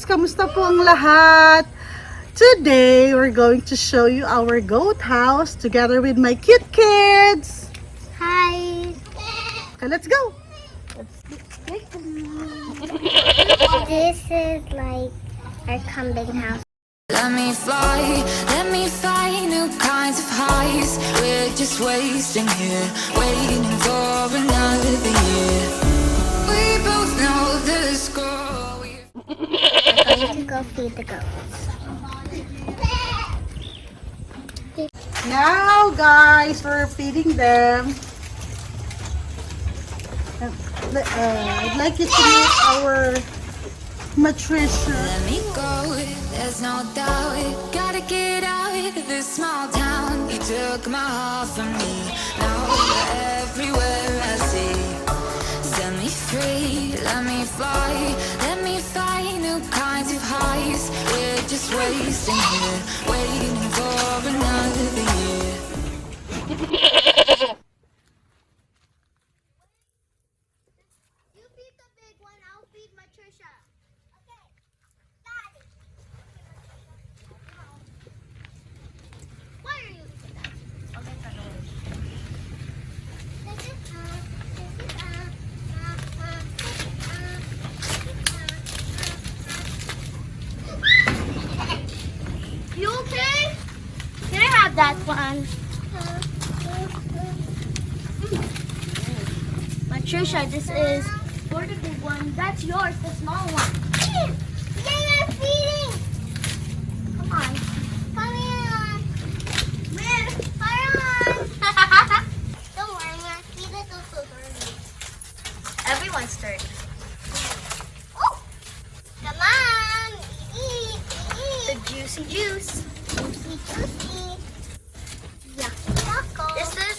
guys! Kamusta po ang lahat? Today, we're going to show you our goat house together with my cute kids. Hi. Okay, let's go! This is like our kambing house. Let me fly new kinds of highs. We're just wasting here, waiting for another year. We both know the score. I'm going to go feed the goats. Now, guys, we're feeding them. I'd like you to meet our Matricia. Let me go, there's no doubt. Gotta get out of this small town. You took my heart from me, now you're everywhere I see. Set me free, let me fly new kinds of highs. We're just wasting here, waiting for another year. You feed the big one, I'll feed Matricia. Okay. Got it. Why are you using that? You okay? Can I have that one? Matricia, this is for the big one. That's yours, the small one. You're feeding. Come on. Come here. Where? Come on. Don't worry, I'm gonna feed it also dirty. Everyone's dirty. Oh! Come on. Eat. The juicy juice. Juicy. Yeah. This is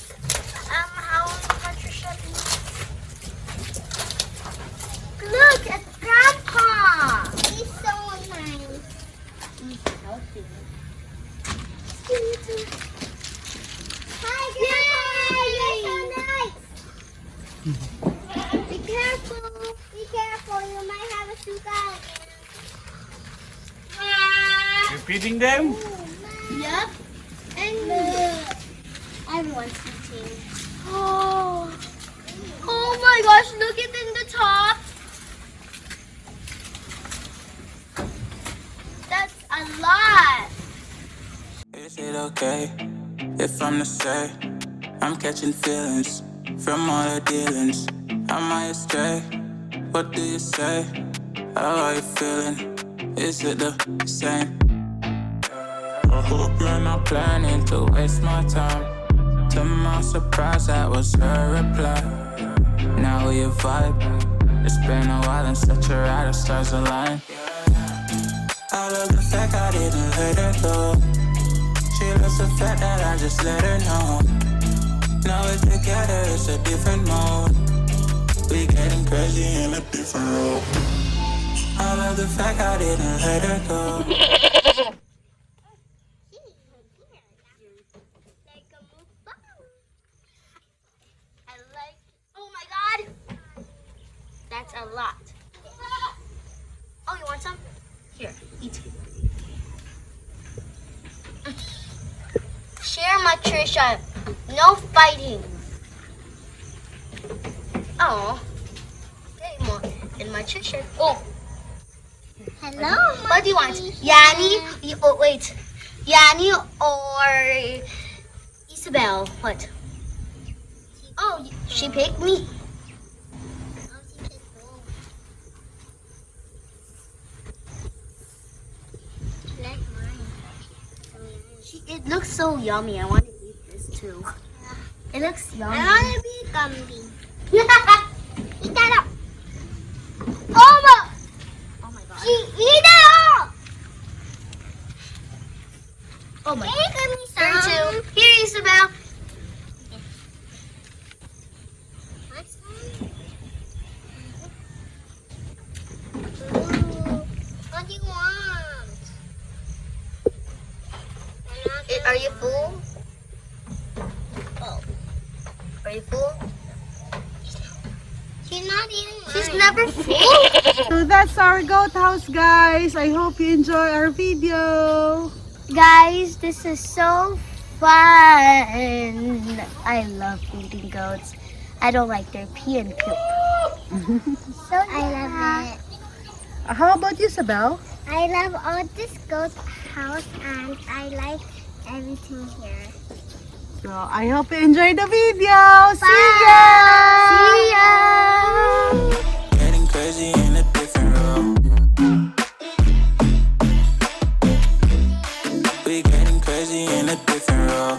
how Patricia eats. Look at Grandpa. He's so nice. He's healthy. Hi, Grandpa. You're so nice. Be careful. Be careful. You might have a suka again. You're feeding them? Yep. And everyone's eating. Oh my gosh, look it in the top. That's a lot. Is it okay if I'm to say I'm catching feelings from all the dealings? Am I astray? What do you say? How are you feeling? Is it the same? I hope you're not planning to waste my time. To my surprise, that was her reply. Now we vibe. It's been a while and such a ride, the stars align. I love the fact I didn't let her go. She loves the fact that I just let her know. Now we're together, it's a different mode. We getting crazy in a different role. I love the fact I didn't let her go. Oh my god. That's a lot. Oh, you want some? Here, eat. Share, Matricia. No fighting. Oh. Okay, more. And Matricia. Oh. Hello. What do you want? Yanni? Oh, wait. Yanni or Isabel? What? Oh, she picked me. It looks so yummy. I want to eat this too. It looks yummy. I want to be gummy. Eat that up. Oh my god. She eat it all. Oh my god. Give me some. Here too. Here, Isabel. What do you want? Are you full? Oh. Are you full? She's not eating mine. She's never full. So that's our goat house, guys. I hope you enjoy our video. Guys, this is so fun. I love feeding goats. I don't like their pee and poop. So I love it. How about you, Isabel? I love all this goat house and I like everything here. So I hope you enjoyed the video. See ya! See ya! Getting crazy in a different role. We getting crazy in a different role.